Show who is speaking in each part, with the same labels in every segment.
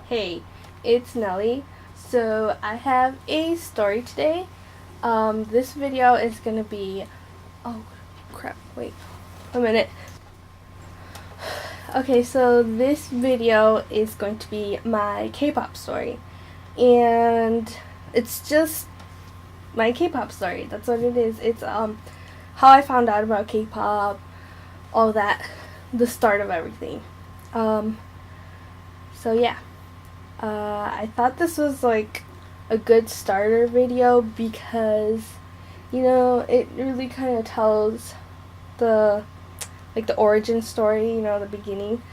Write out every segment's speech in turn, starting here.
Speaker 1: Hey, it's Nelly. So I have a story today. This video is gonna be. Oh, crap! Wait, a minute. Okay, so this video is going to be my K-pop story, and it's just my K-pop story. That's what it is. It's how I found out about K-pop, all that, the start of everything. So yeah. I thought this was like a good starter video because, it really kind of tells the the origin story, the beginning.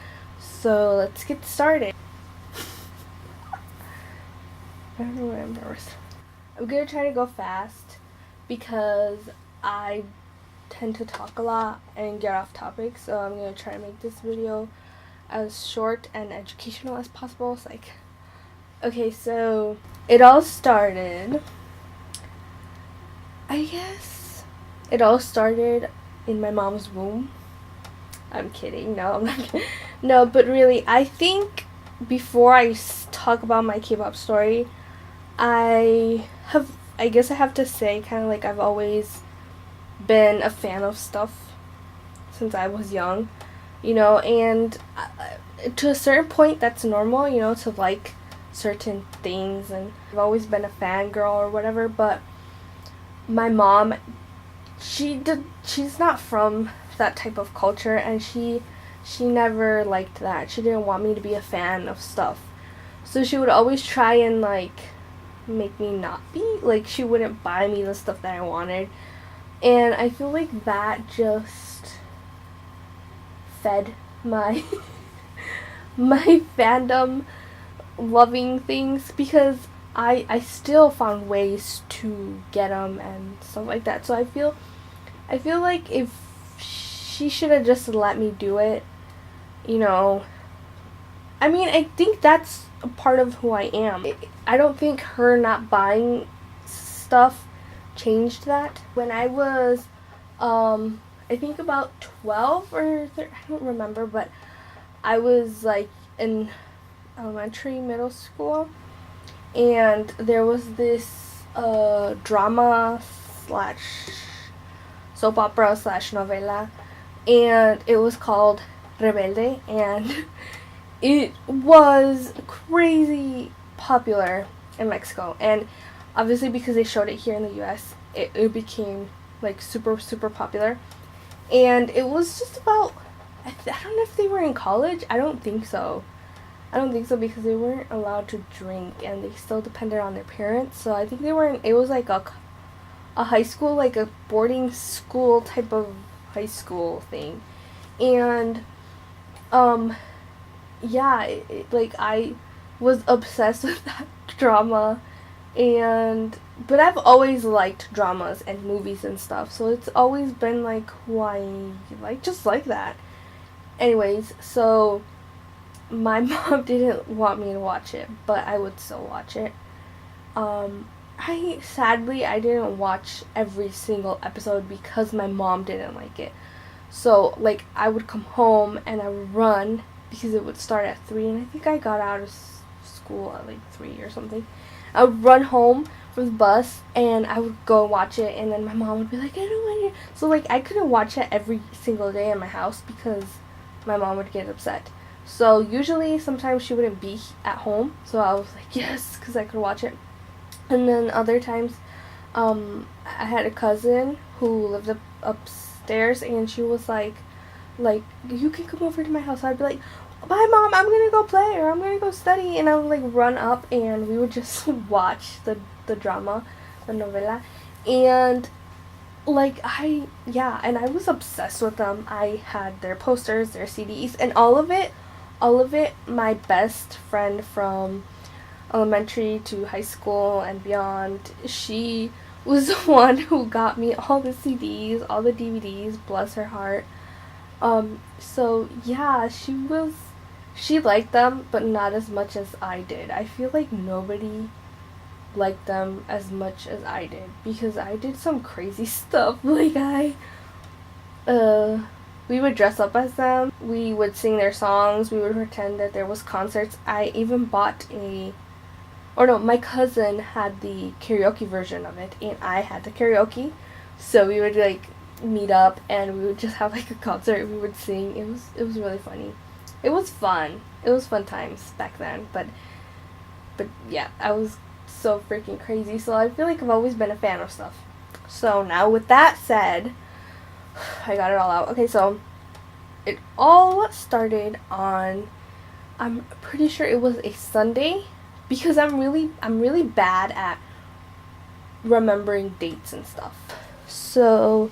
Speaker 1: So let's get started. I don't know why I'm nervous. I'm gonna try to go fast because I tend to talk a lot and get off topic. So I'm gonna try to make this video as short and educational as possible. So okay, so it all started, it all started in my mom's womb. I'm kidding. No, I'm not. No, but really, I think before I talk about my K-pop story, I guess I have to say kind of like I've always been a fan of stuff since I was young, and to a certain point that's normal, to like certain things, and I've always been a fangirl or whatever, but my mom, she's not from that type of culture, and she never liked that. She didn't want me to be a fan of stuff. So she would always try and make me not be, she wouldn't buy me the stuff that I wanted. And I feel like that just fed my my fandom loving things, because I still found ways to get them and stuff like that. So I feel like if she should have just let me do it, I mean, I think that's a part of who I am. I don't think her not buying stuff changed that. When I was I think about 12 or 13, I don't remember, but I was in elementary, middle school, and there was this drama slash soap opera slash novela, and it was called Rebelde, and it was crazy popular in Mexico, and obviously because they showed it here in the US, it became super popular. And it was just about, I don't know if they were in college. I don't think so because they weren't allowed to drink, and they still depended on their parents. So I think they were it was like a high school, like a boarding school type of high school thing. And yeah, I was obsessed with that drama, but I've always liked dramas and movies and stuff, so it's always been who I just like that. Anyways, so my mom didn't want me to watch it, but I would still watch it. I didn't watch every single episode because my mom didn't like it. So I would come home and I would run, because it would start at 3, and I think I got out of school at 3 or something. I would run home from the bus and I would go watch it, and then my mom would be like, I don't want to. So I couldn't watch it every single day in my house because my mom would get upset. So usually, sometimes she wouldn't be at home, so I was like, yes, because I could watch it. And then other times, I had a cousin who lived upstairs, and she was like, you can come over to my house. So I'd be like, bye mom, I'm gonna go play, or I'm gonna go study, and I would run up, and we would just watch the drama, the novela, and and I was obsessed with them. I had their posters, their CDs, and all of it. My best friend from elementary to high school and beyond, she was the one who got me all the CDs, all the DVDs, bless her heart. So yeah, she liked them, but not as much as I did. I feel like nobody liked them as much as I did, because I did some crazy stuff. We would dress up as them. We would sing their songs. We would pretend that there was concerts. I even bought my cousin had the karaoke version of it, and I had the karaoke. So we would like meet up, and we would just have like a concert. We would sing. It was really funny. It was fun. It was fun times back then. But yeah, I was so freaking crazy. So I feel like I've always been a fan of stuff. So now with that said, I got it all out. Okay, so it all started on, I'm pretty sure it was a Sunday, because I'm really bad at remembering dates and stuff. So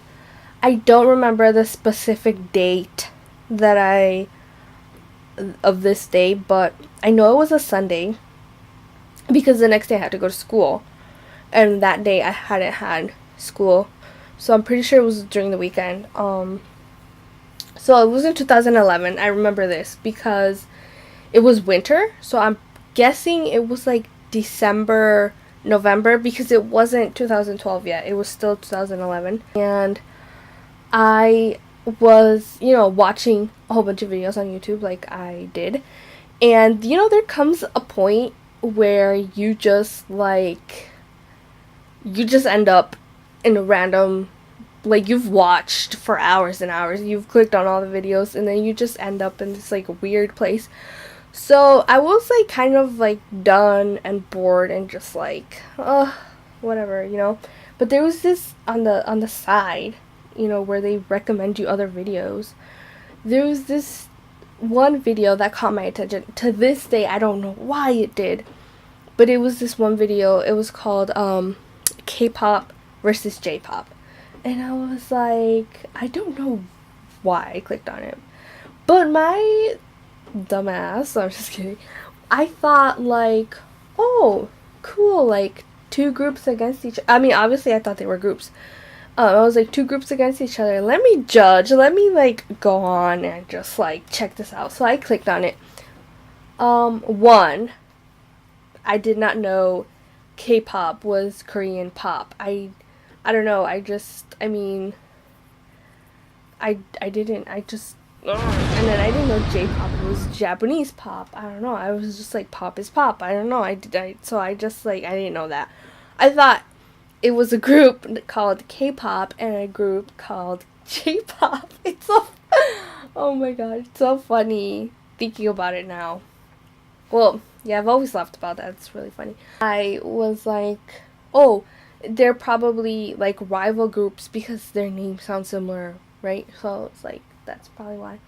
Speaker 1: I don't remember the specific date of this day, but I know it was a Sunday because the next day I had to go to school, and that day I hadn't had school, so I'm pretty sure it was during the weekend. So it was in 2011. I remember this because it was winter, so I'm guessing it was like December, November, because it wasn't 2012 yet. It was still 2011, and I was, watching a whole bunch of videos on YouTube like I did, and there comes a point where you just end up in a random, like, you've watched for hours and hours, you've clicked on all the videos, and then you just end up in this like weird place. So I was like kind of like done and bored and just like, whatever. But there was this on the side, where they recommend you other videos. There was this one video that caught my attention. To this day, I don't know why it did, but it was this one video. It was called K-pop versus J-pop, and I was like, I don't know why I clicked on it, but my dumbass, I'm just kidding, I thought like, oh, cool, like two groups against each. I mean, obviously I thought they were groups. I was like, two groups against each other. Let me judge. Let me like go on and just like check this out. So I clicked on it. One, I did not know K-pop was Korean pop. I don't know. I didn't. And then I didn't know J-pop was Japanese pop. I don't know. I was just like, pop is pop. I don't know. I didn't know that. I thought it was a group called K-pop and a group called J-pop. It's so, oh my god, it's so funny thinking about it now. Well, yeah, I've always laughed about that. It's really funny. I was like, oh, they're probably like rival groups because their names sound similar, right? So it's like, that's probably why.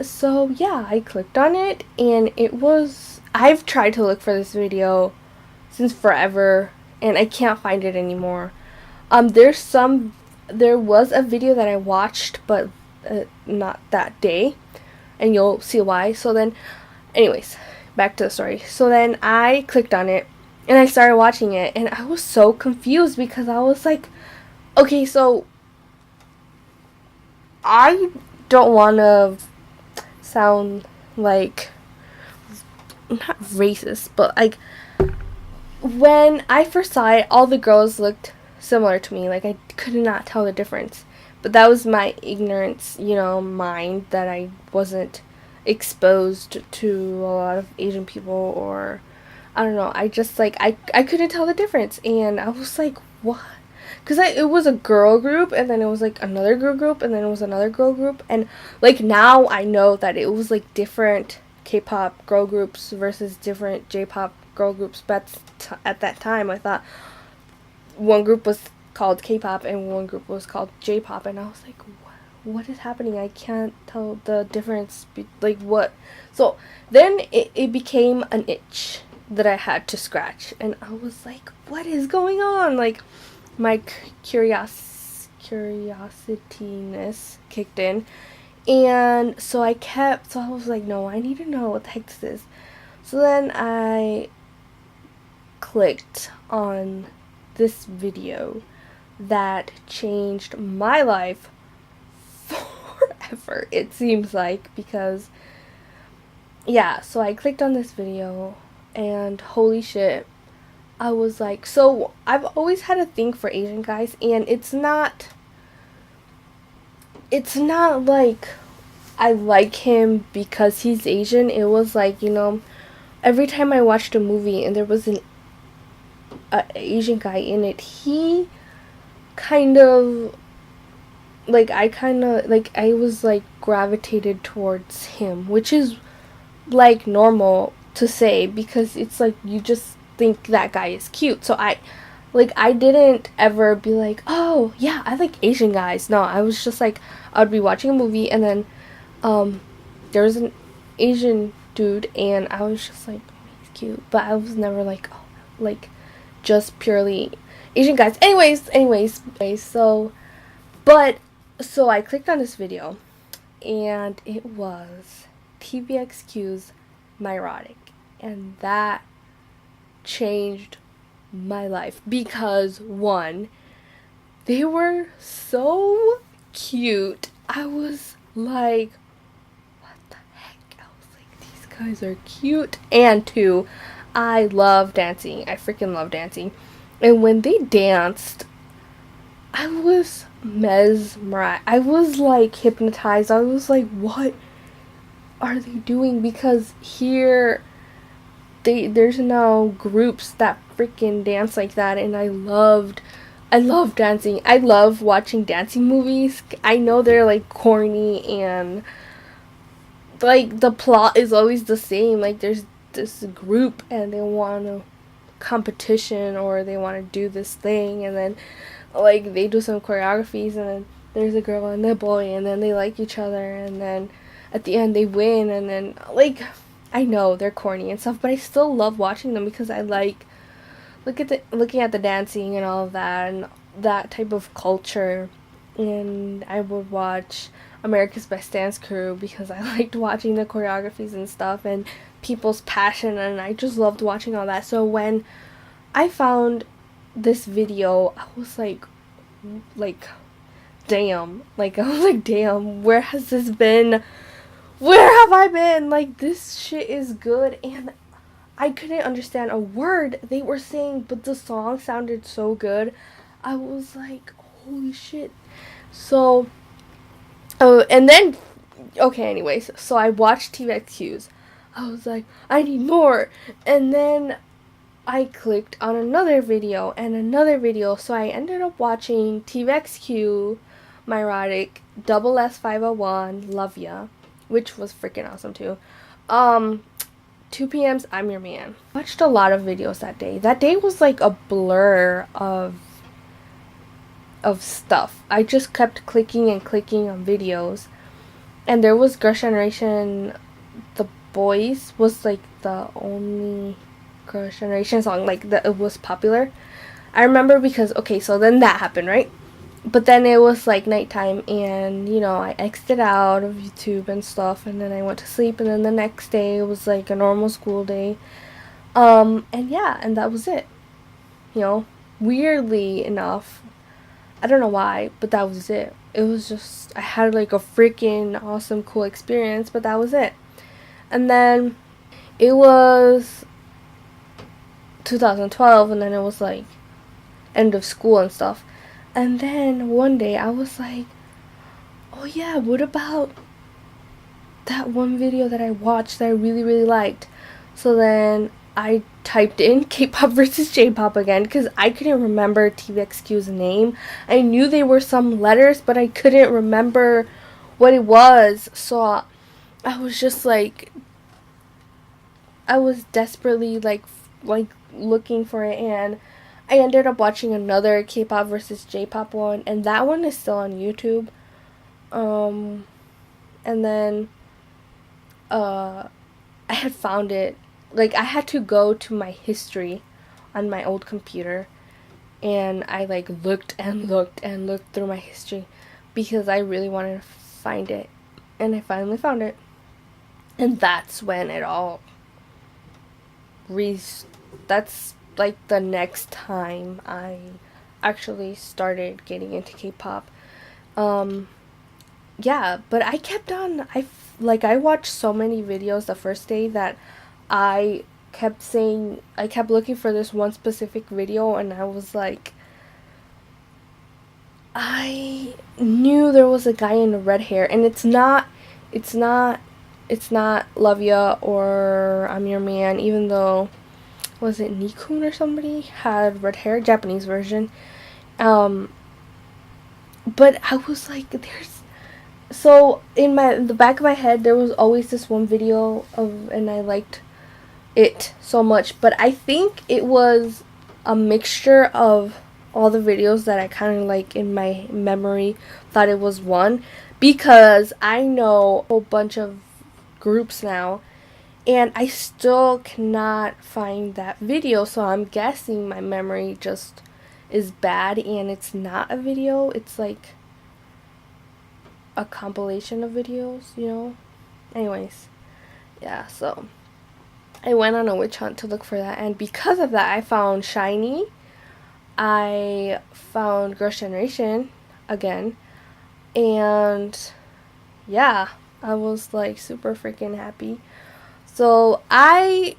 Speaker 1: So yeah, I clicked on it, and I've tried to look for this video since forever, and I can't find it anymore. There was a video that I watched, but not that day, and you'll see why. So then, anyways, back to the story. So then I clicked on it, and I started watching it, and I was so confused because I was like, okay, so I don't want to sound like, not racist, but like, when I first saw it, all the girls looked similar to me. Like, I could not tell the difference. But that was my ignorance, mind, that I wasn't exposed to a lot of Asian people, or I don't know. I just like, I couldn't tell the difference, and I was like, what? Because it was a girl group, and then it was like another girl group, and then it was another girl group, and like now I know that it was like different K-pop girl groups versus different J-pop girl groups. But at that time I thought one group was called K-pop and one group was called J-pop, and I was like, what is happening? I can't tell the difference. Like, what? So then it became an itch that I had to scratch, and I was like, what is going on? Like, my curiosityness kicked in, and so I was like, no, I need to know what the heck this is. So then I clicked on this video that changed my life forever, it seems like, because yeah, so I clicked on this video, and holy shit, I was like, so I've always had a thing for Asian guys, and it's not it's not like I like him because he's Asian. It was like, every time I watched a movie and there was an Asian guy in it, he kind of I was like gravitated towards him, which is like normal to say because it's like you just think that guy is cute. So I didn't ever be like, "Oh, yeah, I like Asian guys." No, I was just like I'd be watching a movie and then um there was an Asian dude and I was just like, oh, he's cute, but I was never like, oh, like just purely Asian guys. Anyways, so I clicked on this video and it was TVXQ's Myrotic, and that changed my life because one, they were so cute. I was like, what the heck? I was like, these guys are cute. And two, I love dancing. I freaking love dancing. And when they danced, I was mesmerized. I was like hypnotized. I was like, what are they doing? Because here there's no groups that freaking dance like that, and I love dancing. I love watching dancing movies. I know they're like corny and like the plot is always the same. Like there's this group and they want a competition or they want to do this thing, and then like they do some choreographies and then there's a girl and a boy and then they like each other and then at the end they win, and then like I know they're corny and stuff, but I still love watching them because I like looking at the dancing and all of that and that type of culture. And I would watch America's Best Dance Crew because I liked watching the choreographies and stuff and people's passion, and I just loved watching all that. So when I found this video, I was like damn, like I was like, damn, where has this been? Where have I been? Like, this shit is good. And I couldn't understand a word they were saying, but the song sounded so good. I was like, holy shit. So, oh, and then, okay, anyways, so I watched TVXQ's. I was like, I need more. And then I clicked on another video and another video. So I ended up watching TVXQ, Myrotic, Double S501, Love Ya, which was freaking awesome too. 2 p.m.'s I'm Your Man. Watched a lot of videos that day. That day was like a blur of stuff. I just kept clicking and clicking on videos. And there was Girls' Generation, The Boys was like the only Girls' Generation song like that it was popular. I remember because okay, so then that happened, right? But then it was like nighttime and I exited out of YouTube and stuff, and then I went to sleep, and then the next day it was like a normal school day. And yeah, and that was it. Weirdly enough, I don't know why, but that was it. It was just I had like a freaking awesome cool experience, but that was it. And then it was 2012, and then it was like end of school and stuff. And then one day I was like, oh yeah, what about that one video that I watched that I really, really liked? So then I typed in K-pop versus J-pop again because I couldn't remember TVXQ's name. I knew they were some letters, but I couldn't remember what it was. So I was just like, I was desperately like looking for it, and I ended up watching another K-pop versus J-pop one, and that one is still on YouTube. And then I had found it. Like, I had to go to my history on my old computer, and I like looked and looked and looked through my history because I really wanted to find it, and I finally found it. And that's when it all that's like the next time I actually started getting into K-pop. Yeah, but I kept on, I watched so many videos the first day that I kept looking for this one specific video, and I was like, I knew there was a guy in the red hair, and it's not, it's not Love Ya or I'm Your Man, even though, was it Nikun or somebody had red hair, Japanese version. Um, but I was like, there's, so in the back of my head, there was always this one video of, and I liked it so much, but I think it was a mixture of all the videos that I kind of like in my memory thought it was one, because I know a whole bunch of groups now and I still cannot find that video, so I'm guessing my memory just is bad and it's not a video, it's like a compilation of videos, you know? Anyways, yeah, so I went on a witch hunt to look for that, and because of that, I found Shiny. I found Girls' Generation again, and yeah, I was like super freaking happy. So my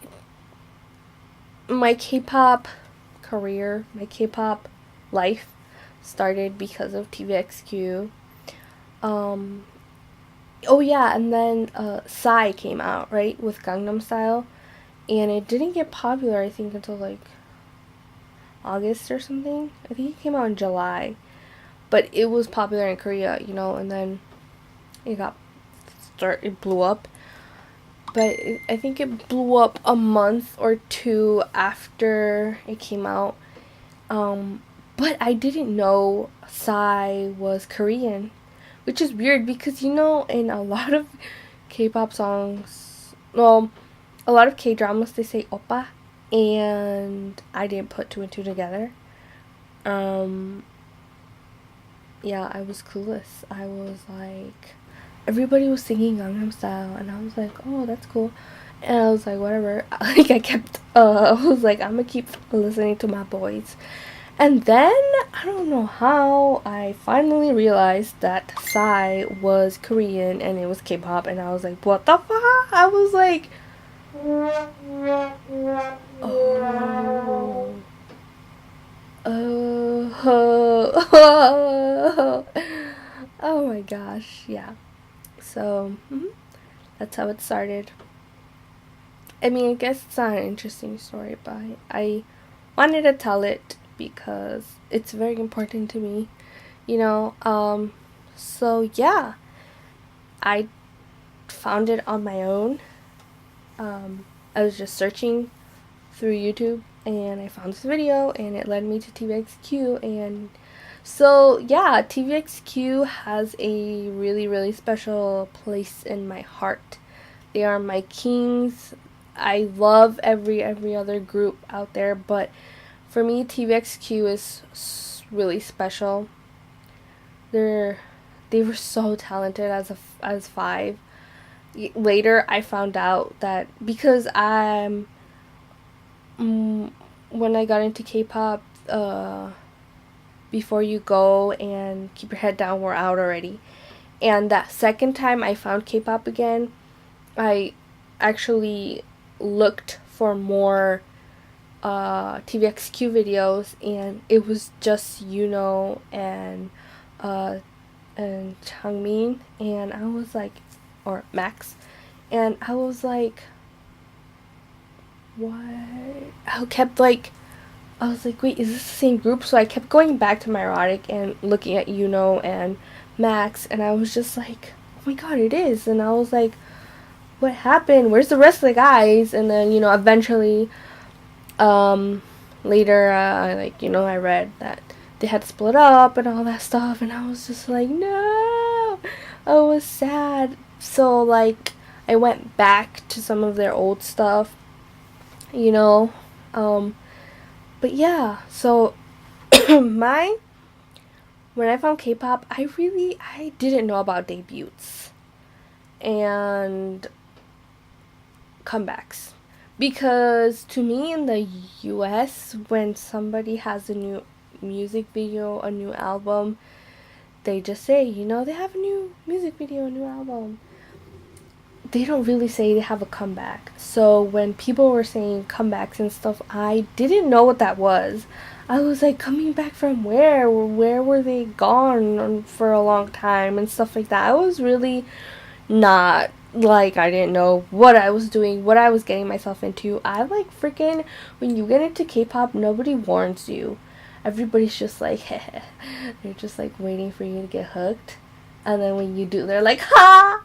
Speaker 1: K-pop career, my K-pop life started because of TVXQ. Um, oh yeah, and then Psy came out, right, with Gangnam Style, and it didn't get popular, I think, until like August or something. I think it came out in July, but it was popular in Korea, you know, and then it blew up. But I think it blew up a month or two after it came out. But I didn't know Psy was Korean, which is weird because, you know, in a lot of K-pop songs, well, a lot of K-dramas, they say oppa, and I didn't put two and two together. Yeah, I was clueless. I was like, everybody was singing Gangnam Style, and I was like, oh, that's cool. And I was like, whatever. Like, I was like, I'm gonna keep listening to my boys. And then, I don't know how, I finally realized that Psy was Korean and it was K-pop, and I was like, what the fuck? I was like, oh. Oh, oh my gosh, yeah. So, that's how it started. I mean, I guess it's not an interesting story, but I wanted to tell it because it's very important to me, you know. So yeah, I found it on my own. I was just searching through YouTube and I found this video and it led me to TVXQ, and so yeah, TVXQ has a really, really special place in my heart. They are my kings. I love every other group out there, but for me TVXQ is really special. They were so talented as five. Later I found out that because when I got into K-pop, Before You Go and Keep Your Head Down were out already. And that second time I found K-pop again, I actually looked for more TVXQ videos, and it was just Yuno and Changmin, and I was like, or Max, and I was like, what? I was like, wait, is this the same group? So I kept going back to my erotic and looking at Yuno and Max, and I was just like, oh my god, it is. And I was like, what happened? Where's the rest of the guys? And then, you know, eventually, later, I read that they had split up and all that stuff, and I was just like, no, I was sad. So, like, I went back to some of their old stuff, you know, but yeah, so when I found K-pop, I didn't know about debuts and comebacks, because to me in the US, when somebody has a new music video, a new album, they just say, you know, they have a new music video, a new album. they don't really say they have a comeback. So when people were saying comebacks and stuff, I didn't know what that was. I was like, coming back from where? Where were they gone for a long time and stuff like that? I was really not like, I didn't know what I was doing, what I was getting myself into. I like freaking, when you get into K-pop, nobody warns you. Everybody's just like, heh. They're just like waiting for you to get hooked. And then when you do, they're like, ha!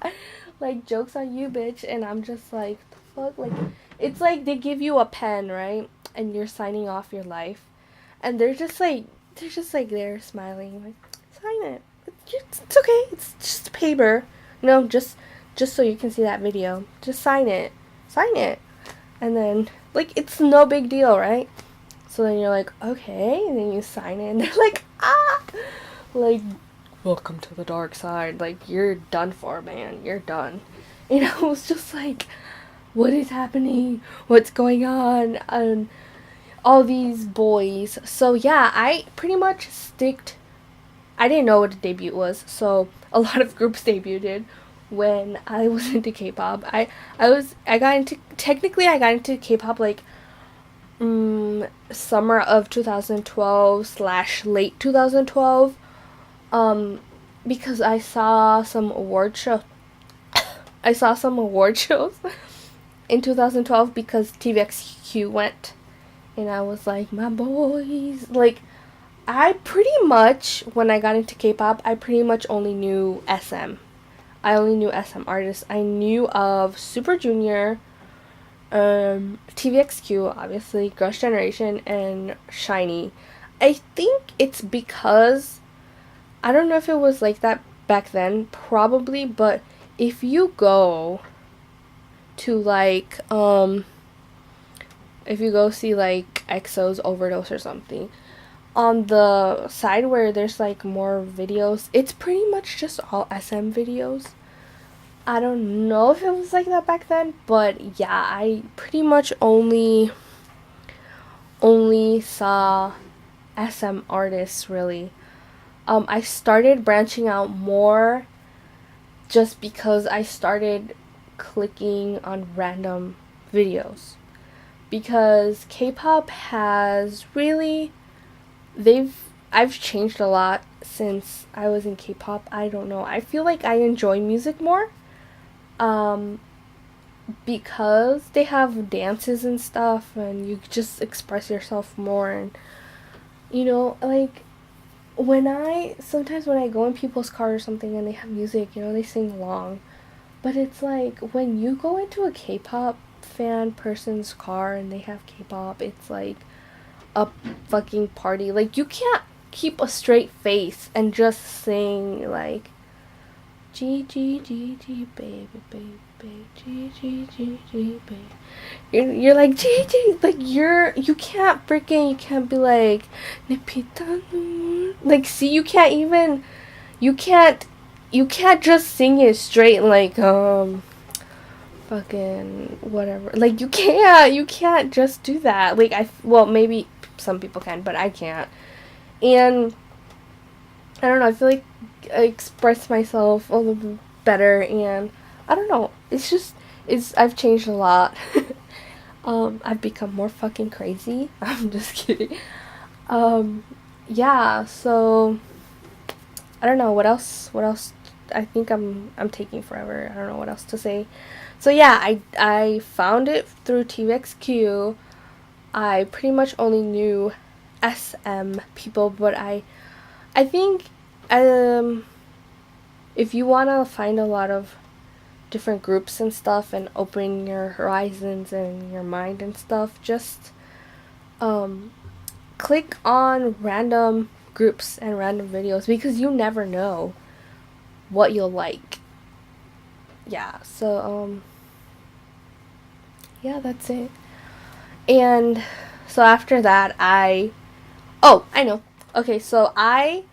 Speaker 1: Like, joke's on you, bitch. And I'm just like, the fuck? Like, it's like they give you a pen, right? And you're signing off your life. And they're smiling. Like, sign it. It's okay. It's just paper. No, just so you can see that video. Just sign it. Sign it. And then, like, it's no big deal, right? So then you're like, okay. And then you sign it. And they're like, ah! Like, welcome to the dark side. Like, you're done for, man. You're done. You know, it was just like, what is happening? What's going on? And all these boys. So yeah, I pretty much sticked. I didn't know what a debut was, so a lot of groups debuted when I was into K-pop. I got into K-pop like summer of 2012 slash late 2012, because I saw some award shows in 2012 because TVXQ went, and I was like, my boys. Like, I pretty much, when I got into K-pop, I pretty much only knew SM. I only knew SM artists. I knew of Super Junior, TVXQ, obviously, Girls' Generation, and SHINee. I think it's because, I don't know if it was like that back then, probably, but if you go to like, if you go see like EXO's Overdose or something, on the side where there's like more videos, it's pretty much just all SM videos. I don't know if it was like that back then, but yeah, I pretty much only saw SM artists, really. I started branching out more just because I started clicking on random videos. Because K-pop has really, I've changed a lot since I was in K-pop. I don't know. I feel like I enjoy music more. Because they have dances and stuff, and you just express yourself more, and you know, like, sometimes when I go in people's car or something and they have music, you know, they sing along. But it's like, when you go into a K-pop fan person's car and they have K-pop, it's like a fucking party. Like, you can't keep a straight face and just sing like G G G G baby baby baby G G G G baby. You're like G G, like you can't be like like, see, you can't just sing it straight like fucking whatever. Like, you can't just do that. Like, well, maybe some people can, but I can't. And I don't know, I feel like I express myself a little bit better, and I don't know, I've changed a lot. I've become more fucking crazy. I'm just kidding. Yeah, so I don't know what else. I think I'm taking forever. I don't know what else to say. So yeah, I found it through TVXQ. I pretty much only knew SM people, but I think if you want to find a lot of different groups and stuff and open your horizons and your mind and stuff, just click on random groups and random videos, because you never know what you'll like. Yeah, so yeah, that's it. And so after that, I know. Okay, so I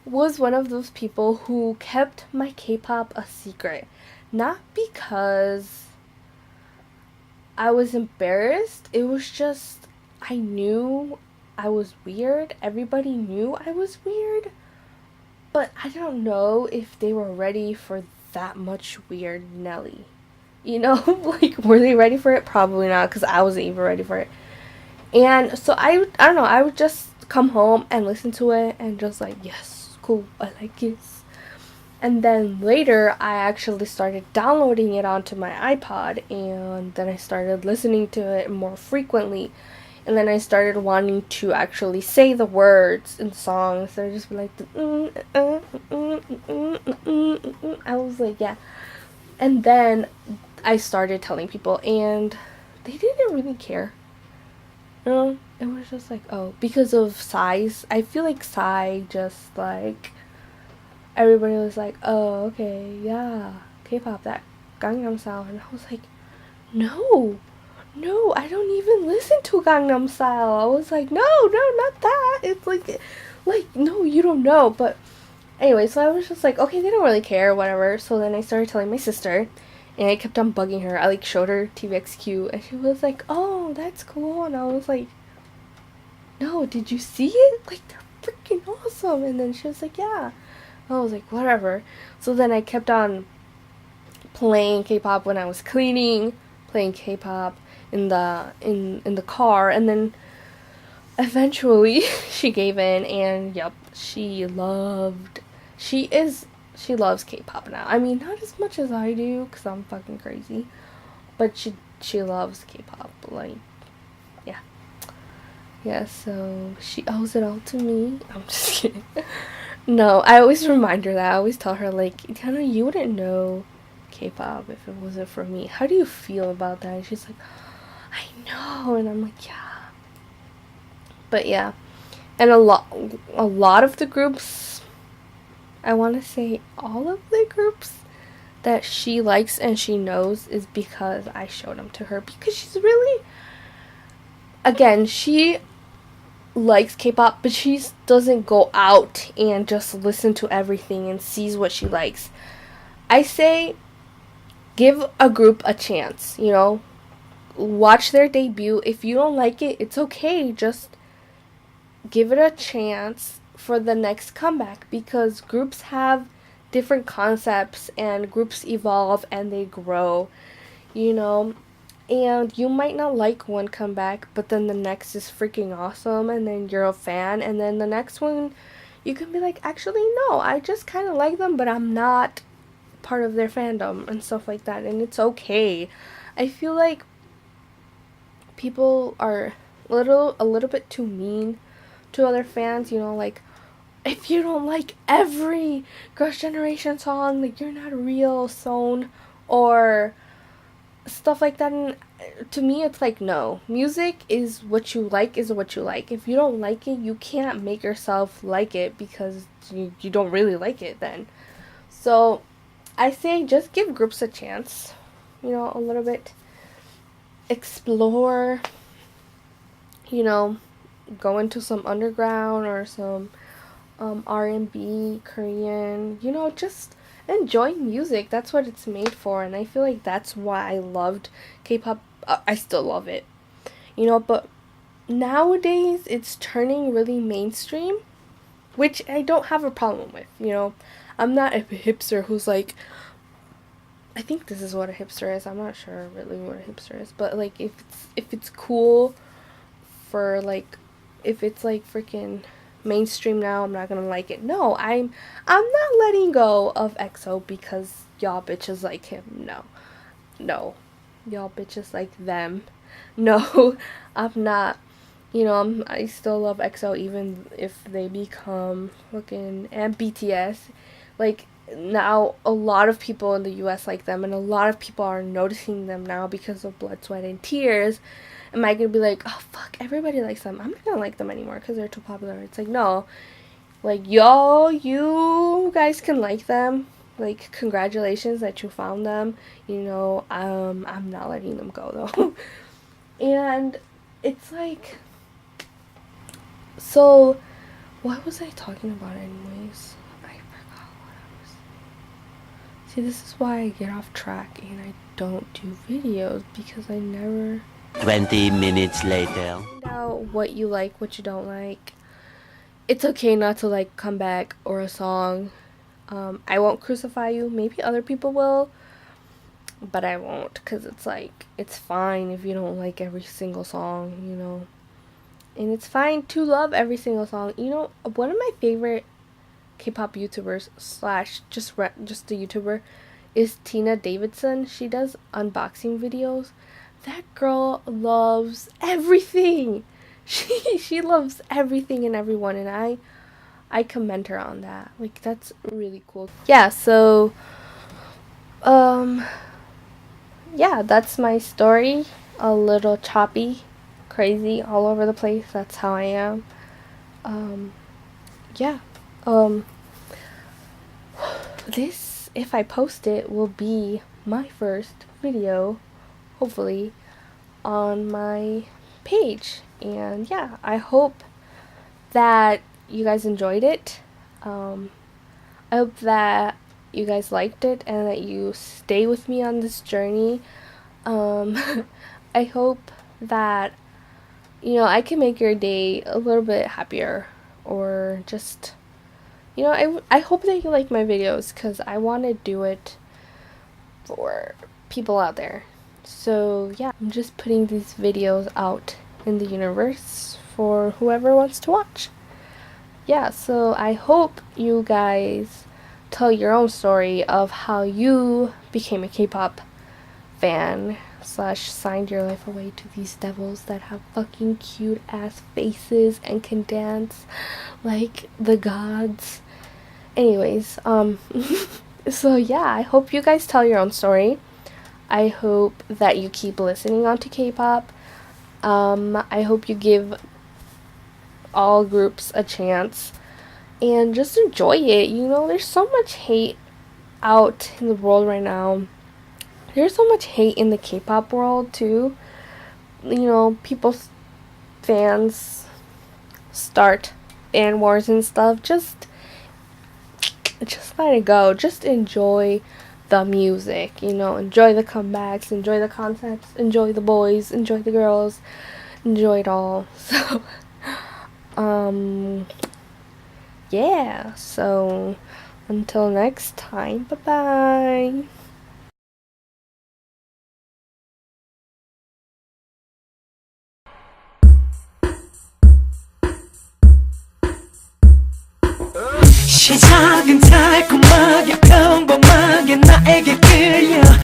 Speaker 1: was one of those people who kept my K-pop a secret. Not because I was embarrassed. It was just, I knew I was weird. Everybody knew I was weird. But I don't know if they were ready for that much weird Nelly. You know, like, were they ready for it? Probably not, because I wasn't even ready for it. And so I don't know, I would just come home and listen to it and just like, yes, cool, I like it. And then later, I actually started downloading it onto my iPod, and then I started listening to it more frequently. And then I started wanting to actually say the words in songs. So I just be like, I was like, yeah. And then I started telling people, and they didn't really care. No, it was just like, oh, because of size. I feel like Psy just like everybody was like, oh, okay, yeah, K-pop, that Gangnam Style, and I was like, no, no, I don't even listen to Gangnam Style. I was like, no, not that. It's like, no, you don't know. But anyway, so I was just like, okay, they don't really care, whatever. So then I started telling my sister, and I kept on bugging her. I like showed her TVXQ, and she was like, oh, that's cool. And I was like, no, did you see it? Like, they're freaking awesome. And then she was like, yeah. I was like, whatever. So then I kept on playing K-pop when I was cleaning, playing K-pop in the car, and then eventually she gave in, and yep, she loves K-pop now. I mean, not as much as I do, because I'm fucking crazy, but she loves K-pop, like, yeah. Yeah, so she owes it all to me. I'm just kidding. No, I always remind her that. I always tell her, like, Tiana, you wouldn't know K-pop if it wasn't for me. How do you feel about that? And she's like, I know. And I'm like, yeah. But yeah. And a lot of the groups, I want to say all of the groups that she likes and she knows is because I showed them to her. Because she's really, again, she likes K-pop, but she doesn't go out and just listen to everything and sees what she likes. I say give a group a chance, you know? Watch their debut. If you don't like it, it's okay. Just give it a chance for the next comeback, because groups have different concepts and groups evolve and they grow, you know? And you might not like one comeback, but then the next is freaking awesome, and then you're a fan, and then the next one, you can be like, actually, no, I just kind of like them, but I'm not part of their fandom, and stuff like that, and it's okay. I feel like people are a little bit too mean to other fans, you know, like, if you don't like every Girls' Generation song, like, you're not a real Son, or stuff like that. And to me, it's like, no, music is what you like. If you don't like it, you can't make yourself like it, because you don't really like it then. So I say just give groups a chance, you know, a little bit, explore, you know, go into some underground or some R&B, Korean, you know, just enjoy music. That's what it's made for, and I feel like that's why I loved K-pop. I still love it, you know, but nowadays it's turning really mainstream, which I don't have a problem with, you know. I'm not a hipster who's like, I think this is what a hipster is. I'm not sure really what a hipster is, but like, if it's cool for, like, if it's like freaking mainstream now, I'm not gonna like it. No, I'm not letting go of EXO because y'all bitches like him. No, y'all bitches like them. No, I'm not. You know, I still love EXO even if they become fucking, and BTS. Like, now a lot of people in the US like them, and a lot of people are noticing them now because of Blood, Sweat, and Tears. Am I gonna be like, oh fuck, everybody likes them, I'm not gonna like them anymore because they're too popular? It's like, no, like, y'all, you guys can like them, like, congratulations that you found them, you know. I'm not letting them go though. And it's like, so what was I talking about anyways? I forgot what I was. See, this is why I get off track and I don't do videos, because I never
Speaker 2: 20 minutes later.
Speaker 1: find out what you like, what you don't like. It's okay not to like comeback or a song. I won't crucify you. Maybe other people will, but I won't, because it's like, it's fine if you don't like every single song, you know, and it's fine to love every single song. You know, one of my favorite K-pop YouTubers slash just a YouTuber is Tina Davidson. She does unboxing videos. That girl loves everything. She loves everything and everyone, and I commend her on that. Like, that's really cool. Yeah, so um yeah, that's my story. A little choppy, crazy, all over the place. That's how I am. Yeah. Um this, if I post it, will be my first video, hopefully, on my page. And yeah, I hope that you guys enjoyed it. I hope that you guys liked it and that you stay with me on this journey. I hope that, you know, I can make your day a little bit happier, or just, you know, I hope that you like my videos, because I want to do it for people out there. So yeah, I'm just putting these videos out in the universe for whoever wants to watch. Yeah, so I hope you guys tell your own story of how you became a K-pop fan slash signed your life away to these devils that have fucking cute ass faces and can dance like the gods. Anyways, so yeah, I hope you guys tell your own story. I hope that you keep listening on to K-pop. I hope you give all groups a chance and just enjoy it. You know, there's so much hate out in the world right now. There's so much hate in the K-pop world too. You know, fans start fan wars and stuff. Just let it go. Just enjoy the music, you know, enjoy the comebacks, enjoy the concepts, enjoy the boys, enjoy the girls, enjoy it all. So yeah, so until next time, bye bye.
Speaker 3: 시작은 달콤하게 평범하게 나에게 끌려